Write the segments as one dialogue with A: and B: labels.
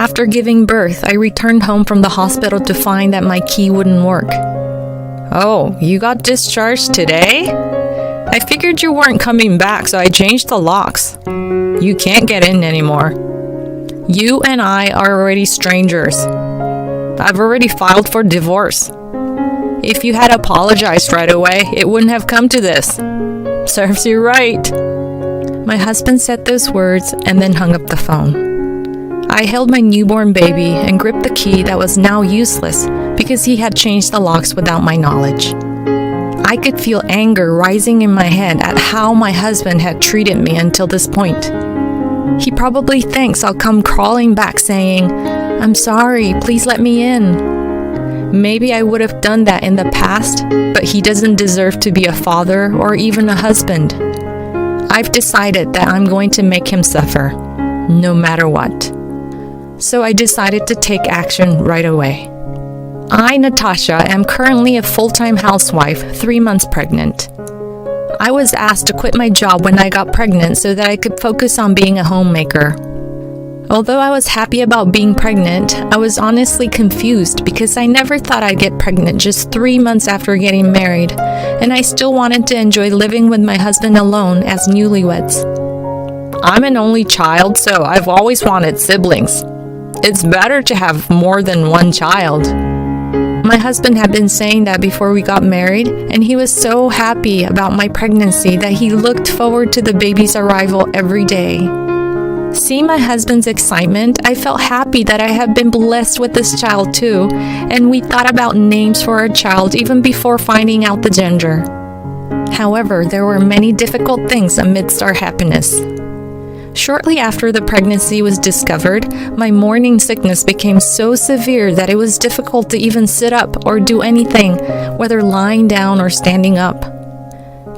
A: After giving birth, I returned home from the hospital to find that my key wouldn't work. "Oh, you got discharged today? I figured you weren't coming back, so I changed the locks. You can't get in anymore. You and I are already strangers. I've already filed for divorce. If you had apologized right away, it wouldn't have come to this. Serves you right." My husband said those words and then hung up the phone. I held my newborn baby and gripped the key that was now useless because he had changed the locks without my knowledge. I could feel anger rising in my head at how my husband had treated me until this point. He probably thinks I'll come crawling back saying, "I'm sorry, please let me in." Maybe I would have done that in the past, but he doesn't deserve to be a father or even a husband. I've decided that I'm going to make him suffer, no matter what. So I decided to take action right away. I, Natasha, am currently a full-time housewife, 3 months pregnant. I was asked to quit my job when I got pregnant so that I could focus on being a homemaker. Although I was happy about being pregnant, I was honestly confused because I never thought I'd get pregnant just 3 months after getting married, and I still wanted to enjoy living with my husband alone as newlyweds. I'm an only child, so I've always wanted siblings. It's better to have more than one child. My husband had been saying that before we got married, and he was so happy about my pregnancy that he looked forward to the baby's arrival every day. Seeing my husband's excitement, I felt happy that I had been blessed with this child too, and we thought about names for our child even before finding out the gender. However, there were many difficult things amidst our happiness. Shortly after the pregnancy was discovered, my morning sickness became so severe that it was difficult to even sit up or do anything, whether lying down or standing up.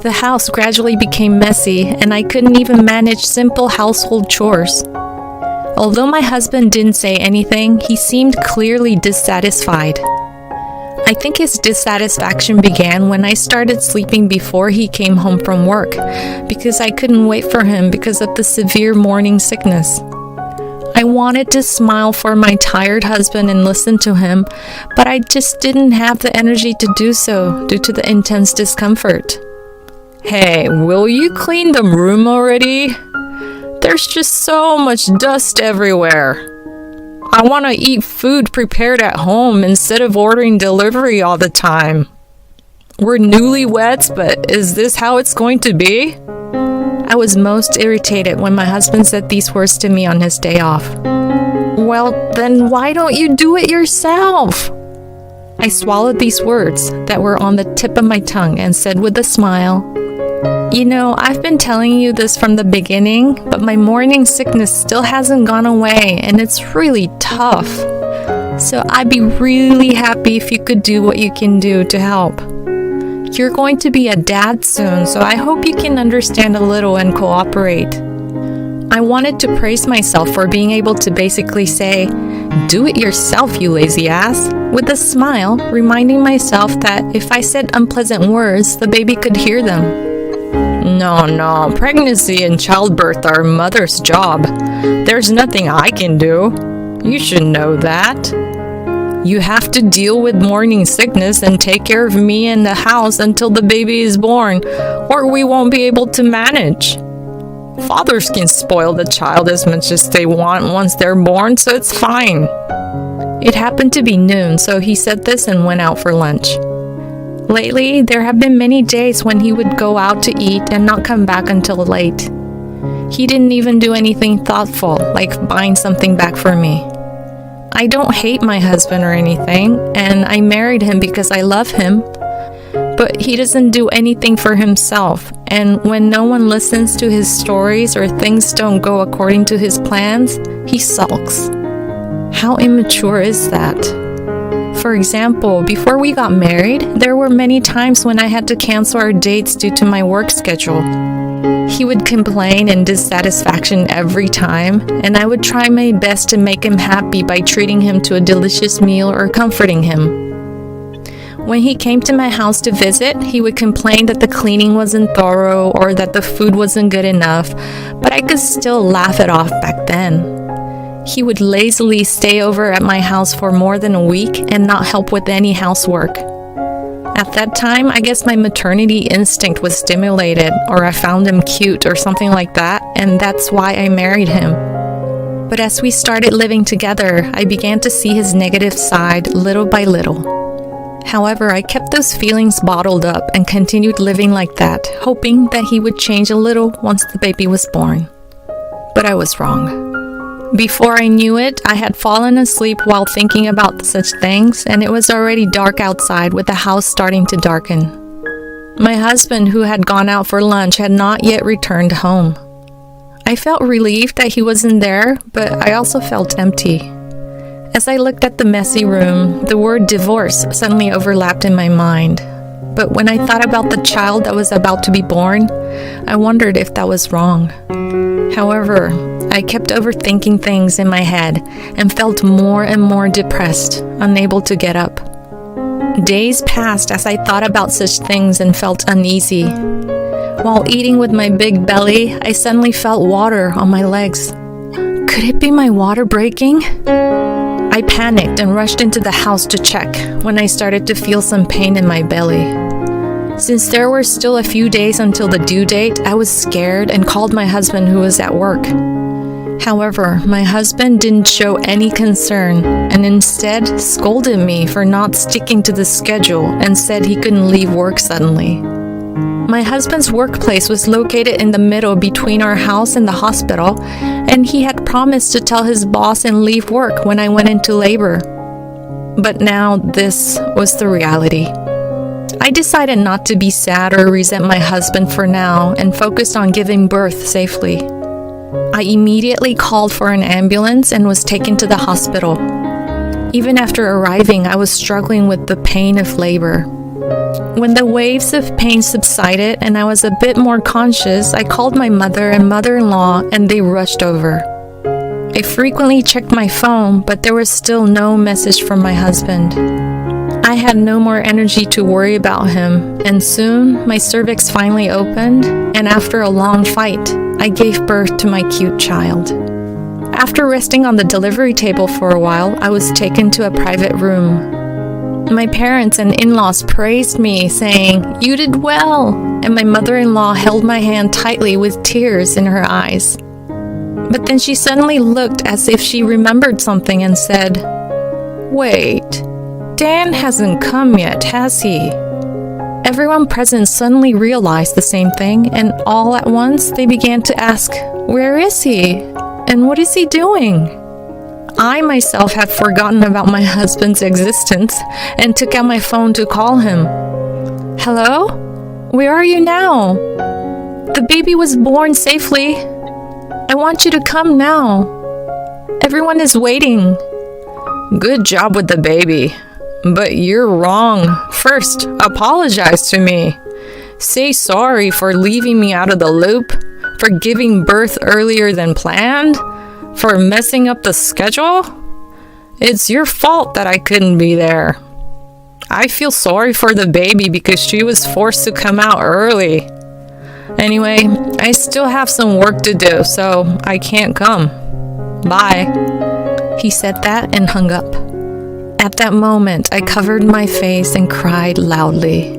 A: The house gradually became messy, and I couldn't even manage simple household chores. Although my husband didn't say anything, he seemed clearly dissatisfied. I think his dissatisfaction began when I started sleeping before he came home from work, because I couldn't wait for him because of the severe morning sickness. I wanted to smile for my tired husband and listen to him, but I just didn't have the energy to do so due to the intense discomfort. "Hey, will you clean the room already? There's just so much dust everywhere. I want to eat food prepared at home instead of ordering delivery all the time. We're newlyweds, but is this how it's going to be?" I was most irritated when my husband said these words to me on his day off. "Well, then why don't you do it yourself?" I swallowed these words that were on the tip of my tongue and said with a smile, "You know, I've been telling you this from the beginning, but my morning sickness still hasn't gone away and it's really tough. So I'd be really happy if you could do what you can do to help. You're going to be a dad soon, so I hope you can understand a little and cooperate." I wanted to praise myself for being able to basically say, "Do it yourself, you lazy ass," with a smile, reminding myself that if I said unpleasant words, the baby could hear them. No, pregnancy and childbirth are mother's job. There's nothing I can do. You should know that. You have to deal with morning sickness and take care of me and the house until the baby is born, or we won't be able to manage. Fathers can spoil the child as much as they want once they're born, so it's fine." It happened to be noon, so he said this and went out for lunch. Lately, there have been many days when he would go out to eat and not come back until late. He didn't even do anything thoughtful, like buying something back for me. I don't hate my husband or anything, and I married him because I love him, but he doesn't do anything for himself, and when no one listens to his stories or things don't go according to his plans, he sulks. How immature is that? For example, before we got married, there were many times when I had to cancel our dates due to my work schedule. He would complain in dissatisfaction every time, and I would try my best to make him happy by treating him to a delicious meal or comforting him. When he came to my house to visit, he would complain that the cleaning wasn't thorough or that the food wasn't good enough, but I could still laugh it off back then. He would lazily stay over at my house for more than a week and not help with any housework. At that time, I guess my maternity instinct was stimulated, or I found him cute or something like that, and that's why I married him. But as we started living together, I began to see his negative side little by little. However, I kept those feelings bottled up and continued living like that, hoping that he would change a little once the baby was born. But I was wrong. Before I knew it, I had fallen asleep while thinking about such things, and it was already dark outside with the house starting to darken. My husband, who had gone out for lunch, had not yet returned home. I felt relieved that he wasn't there, but I also felt empty. As I looked at the messy room, the word divorce suddenly overlapped in my mind. But when I thought about the child that was about to be born, I wondered if that was wrong. However, I kept overthinking things in my head and felt more and more depressed, unable to get up. Days passed as I thought about such things and felt uneasy. While eating with my big belly, I suddenly felt water on my legs. Could it be my water breaking? I panicked and rushed into the house to check when I started to feel some pain in my belly. Since there were still a few days until the due date, I was scared and called my husband, who was at work. However, my husband didn't show any concern and instead scolded me for not sticking to the schedule and said he couldn't leave work suddenly. My husband's workplace was located in the middle between our house and the hospital, and he had promised to tell his boss and leave work when I went into labor. But now this was the reality. I decided not to be sad or resent my husband for now and focused on giving birth safely. I immediately called for an ambulance and was taken to the hospital. Even after arriving, I was struggling with the pain of labor. When the waves of pain subsided and I was a bit more conscious, I called my mother and mother-in-law and they rushed over. I frequently checked my phone, but there was still no message from my husband. I had no more energy to worry about him, and soon my cervix finally opened, and after a long fight, I gave birth to my cute child. After resting on the delivery table for a while, I was taken to a private room. My parents and in-laws praised me, saying, "You did well," and my mother-in-law held my hand tightly with tears in her eyes. But then she suddenly looked as if she remembered something and said, "Wait, Dan hasn't come yet, has he?" Everyone present suddenly realized the same thing, and all at once they began to ask, "Where is he? And what is he doing?" I myself had forgotten about my husband's existence and took out my phone to call him. "Hello? Where are you now? The baby was born safely. I want you to come now. Everyone is waiting." "Good job with the baby. But you're wrong. First, apologize to me. Say sorry for leaving me out of the loop, for giving birth earlier than planned, for messing up the schedule. It's your fault that I couldn't be there. I feel sorry for the baby because she was forced to come out early. Anyway, I still have some work to do, so I can't come. Bye." He said that and hung up. At that moment, I covered my face and cried loudly.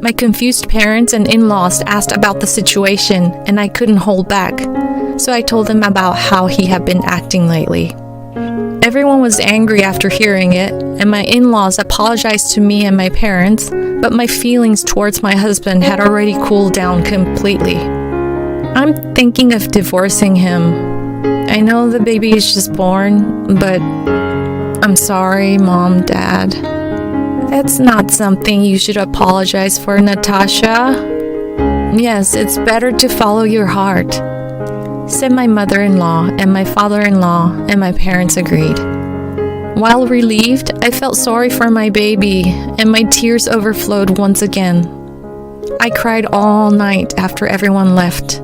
A: My confused parents and in-laws asked about the situation, and I couldn't hold back, so I told them about how he had been acting lately. Everyone was angry after hearing it, and my in-laws apologized to me and my parents, but my feelings towards my husband had already cooled down completely. I'm thinking of divorcing him. I know the baby is just born, but I'm sorry, Mom, Dad. That's not something you should apologize for, Natasha. Yes, it's better to follow your heart, said my mother-in-law, and my father-in-law and my parents agreed. While relieved, I felt sorry for my baby, and my tears overflowed once again. I cried all night after everyone left.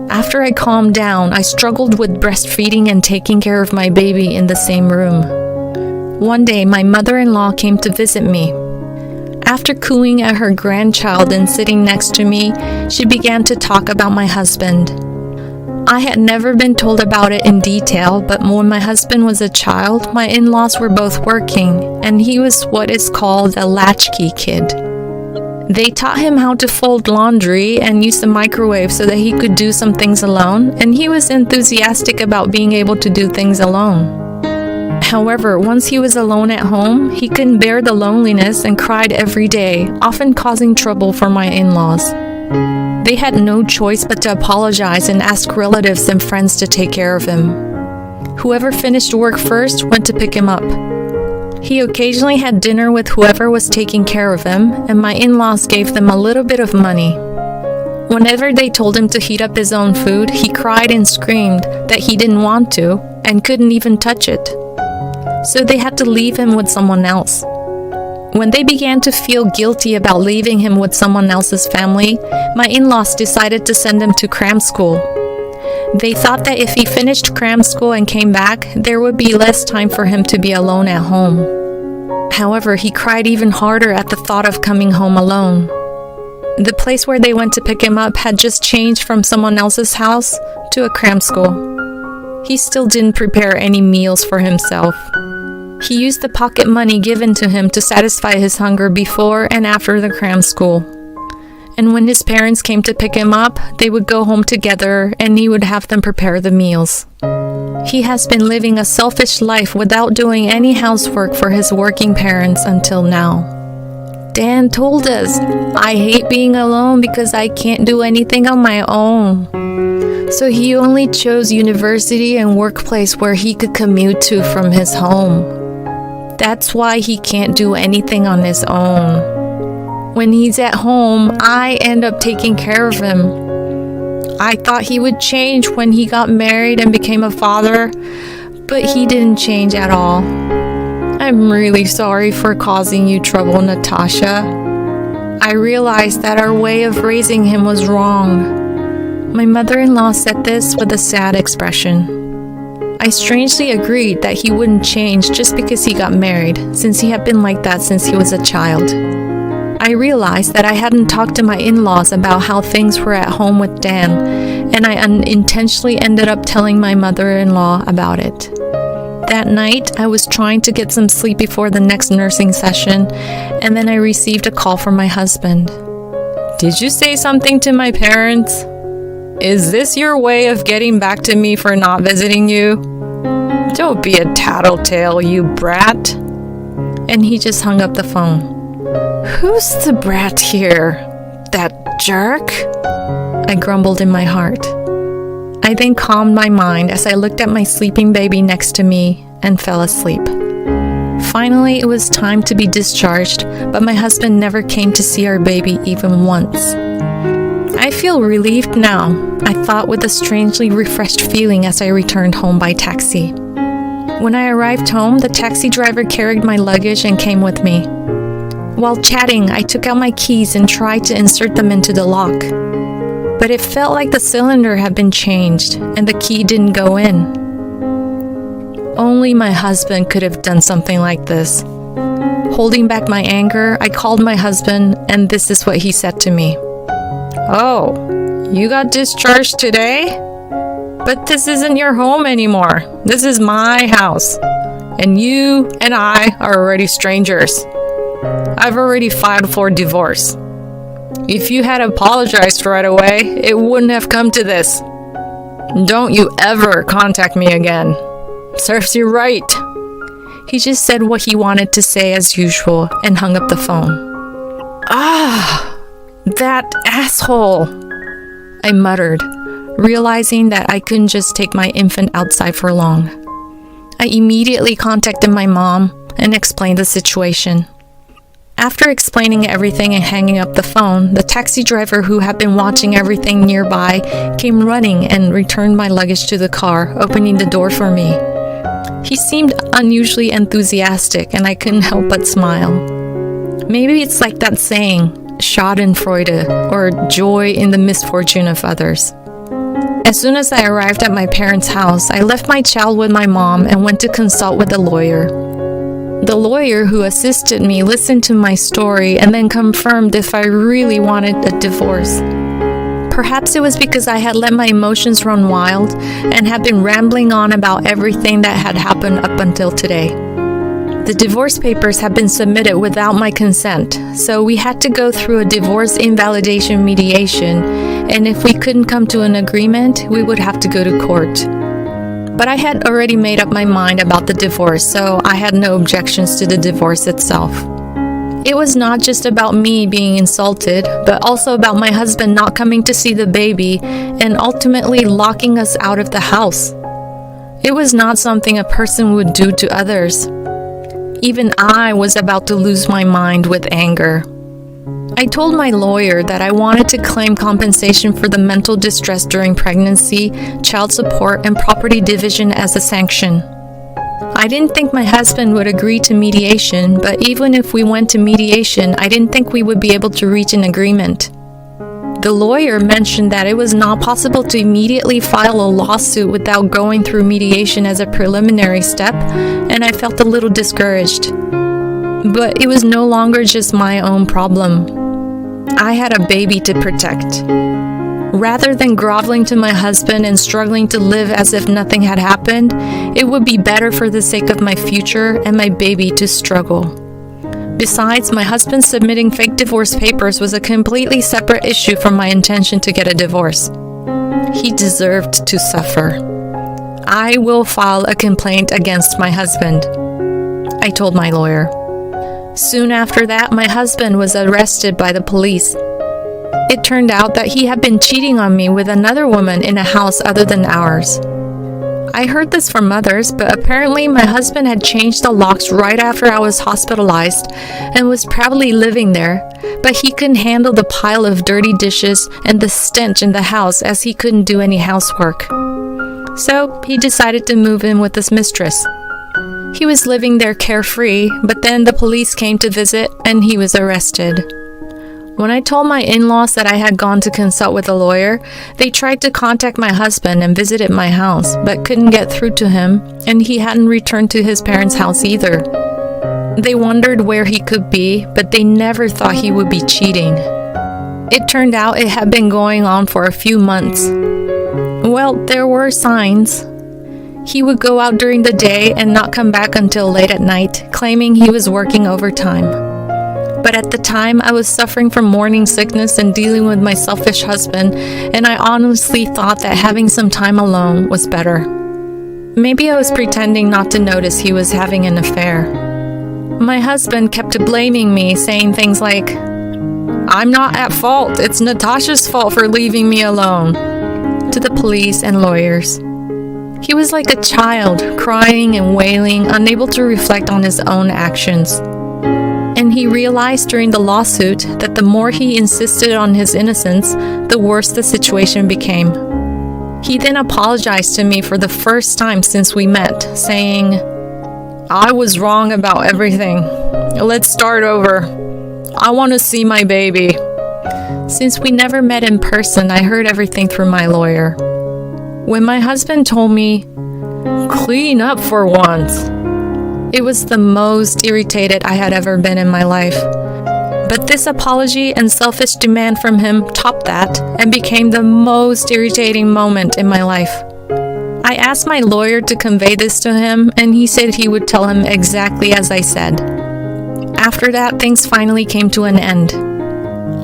A: After I calmed down, I struggled with breastfeeding and taking care of my baby in the same room. One day, my mother-in-law came to visit me. After cooing at her grandchild and sitting next to me, she began to talk about my husband. I had never been told about it in detail, but when my husband was a child, my in-laws were both working, and he was what is called a latchkey kid. They taught him how to fold laundry and use the microwave so that he could do some things alone, and he was enthusiastic about being able to do things alone. However, once he was alone at home, he couldn't bear the loneliness and cried every day, often causing trouble for my in-laws. They had no choice but to apologize and ask relatives and friends to take care of him. Whoever finished work first went to pick him up. He occasionally had dinner with whoever was taking care of him, and my in-laws gave them a little bit of money. Whenever they told him to heat up his own food, he cried and screamed that he didn't want to and couldn't even touch it. So they had to leave him with someone else. When they began to feel guilty about leaving him with someone else's family, my in-laws decided to send him to cram school. They thought that if he finished cram school and came back, there would be less time for him to be alone at home. However, he cried even harder at the thought of coming home alone. The place where they went to pick him up had just changed from someone else's house to a cram school. He still didn't prepare any meals for himself. He used the pocket money given to him to satisfy his hunger before and after the cram school. And when his parents came to pick him up, they would go home together and he would have them prepare the meals. He has been living a selfish life without doing any housework for his working parents until now. Dan told us, "I hate being alone because I can't do anything on my own." So he only chose university and workplace where he could commute to from his home. That's why he can't do anything on his own. When he's at home, I end up taking care of him. I thought he would change when he got married and became a father, but he didn't change at all. I'm really sorry for causing you trouble, Natasha. I realized that our way of raising him was wrong. My mother-in-law said this with a sad expression. I strangely agreed that he wouldn't change just because he got married, since he had been like that since he was a child. I realized that I hadn't talked to my in-laws about how things were at home with Dan, and I unintentionally ended up telling my mother-in-law about it. That night, I was trying to get some sleep before the next nursing session, and then I received a call from my husband. "Did you say something to my parents? Is this your way of getting back to me for not visiting you? Don't be a tattletale, you brat." And he just hung up the phone. Who's the brat here? That jerk? I grumbled in my heart. I then calmed my mind as I looked at my sleeping baby next to me and fell asleep. Finally, it was time to be discharged, but my husband never came to see our baby even once. I feel relieved now, I thought with a strangely refreshed feeling as I returned home by taxi. When I arrived home, the taxi driver carried my luggage and came with me. While chatting, I took out my keys and tried to insert them into the lock. But it felt like the cylinder had been changed and the key didn't go in. Only my husband could have done something like this. Holding back my anger, I called my husband, and this is what he said to me. "Oh, you got discharged today? But this isn't your home anymore. This is my house. And you and I are already strangers. I've already filed for divorce. If you had apologized right away, it wouldn't have come to this. Don't you ever contact me again. Serves you right." He just said what he wanted to say as usual and hung up the phone. That asshole, I muttered, realizing that I couldn't just take my infant outside for long. I immediately contacted my mom and explained the situation. After explaining everything and hanging up the phone, the taxi driver who had been watching everything nearby came running and returned my luggage to the car, opening the door for me. He seemed unusually enthusiastic, and I couldn't help but smile. Maybe it's like that saying, Schadenfreude, or joy in the misfortune of others. As soon as I arrived at my parents' house, I left my child with my mom and went to consult with a lawyer. The lawyer who assisted me listened to my story and then confirmed if I really wanted a divorce. Perhaps it was because I had let my emotions run wild and had been rambling on about everything that had happened up until today. The divorce papers had been submitted without my consent, so we had to go through a divorce invalidation mediation, and if we couldn't come to an agreement, we would have to go to court. But I had already made up my mind about the divorce, so I had no objections to the divorce itself. It was not just about me being insulted, but also about my husband not coming to see the baby and ultimately locking us out of the house. It was not something a person would do to others. Even I was about to lose my mind with anger. I told my lawyer that I wanted to claim compensation for the mental distress during pregnancy, child support, and property division as a sanction. I didn't think my husband would agree to mediation, but even if we went to mediation, I didn't think we would be able to reach an agreement. The lawyer mentioned that it was not possible to immediately file a lawsuit without going through mediation as a preliminary step, and I felt a little discouraged. But it was no longer just my own problem. I had a baby to protect. Rather than groveling to my husband and struggling to live as if nothing had happened, it would be better for the sake of my future and my baby to struggle. Besides, my husband submitting fake divorce papers was a completely separate issue from my intention to get a divorce. He deserved to suffer. I will file a complaint against my husband, I told my lawyer. Soon after that, my husband was arrested by the police. It turned out that he had been cheating on me with another woman in a house other than ours. I heard this from others, but apparently my husband had changed the locks right after I was hospitalized and was probably living there, but he couldn't handle the pile of dirty dishes and the stench in the house as he couldn't do any housework. So he decided to move in with his mistress. He was living there carefree, but then the police came to visit and he was arrested. When I told my in-laws that I had gone to consult with a lawyer, they tried to contact my husband and visited my house, but couldn't get through to him, and he hadn't returned to his parents' house either. They wondered where he could be, but they never thought he would be cheating. It turned out it had been going on for a few months. Well, there were signs. He would go out during the day and not come back until late at night, claiming he was working overtime. But at the time, I was suffering from morning sickness and dealing with my selfish husband, and I honestly thought that having some time alone was better. Maybe I was pretending not to notice he was having an affair. My husband kept blaming me, saying things like, "I'm not at fault, it's Natasha's fault for leaving me alone," to the police and lawyers. He was like a child, crying and wailing, unable to reflect on his own actions. And he realized during the lawsuit that the more he insisted on his innocence, the worse the situation became. He then apologized to me for the first time since we met, saying, "I was wrong about everything. Let's start over. I want to see my baby." Since we never met in person, I heard everything through my lawyer. When my husband told me, "Clean up for once," it was the most irritated I had ever been in my life. But this apology and selfish demand from him topped that and became the most irritating moment in my life. I asked my lawyer to convey this to him, and he said he would tell him exactly as I said. After that, things finally came to an end.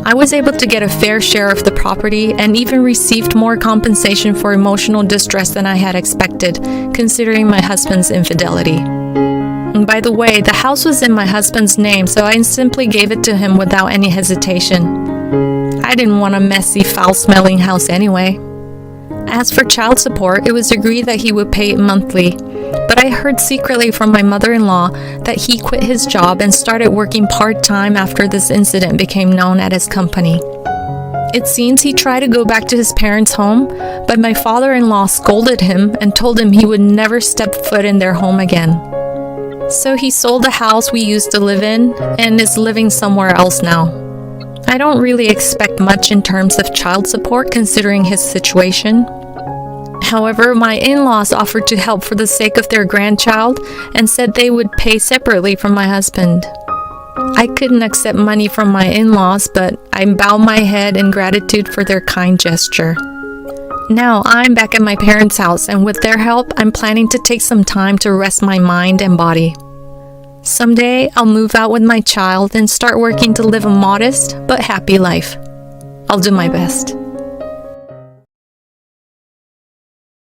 A: I was able to get a fair share of the property and even received more compensation for emotional distress than I had expected, considering my husband's infidelity. And by the way, the house was in my husband's name, so I simply gave it to him without any hesitation. I didn't want a messy, foul-smelling house anyway. As for child support, it was agreed that he would pay it monthly, but I heard secretly from my mother-in-law that he quit his job and started working part-time after this incident became known at his company. It seems he tried to go back to his parents' home, but my father-in-law scolded him and told him he would never step foot in their home again. So he sold the house we used to live in and is living somewhere else now. I don't really expect much in terms of child support considering his situation. However, my in-laws offered to help for the sake of their grandchild and said they would pay separately from my husband. I couldn't accept money from my in-laws, but I bowed my head in gratitude for their kind gesture. Now I'm back at my parents' house, and with their help, I'm planning to take some time to rest my mind and body. Someday, I'll move out with my child and start working to live a modest but happy life. I'll do my best.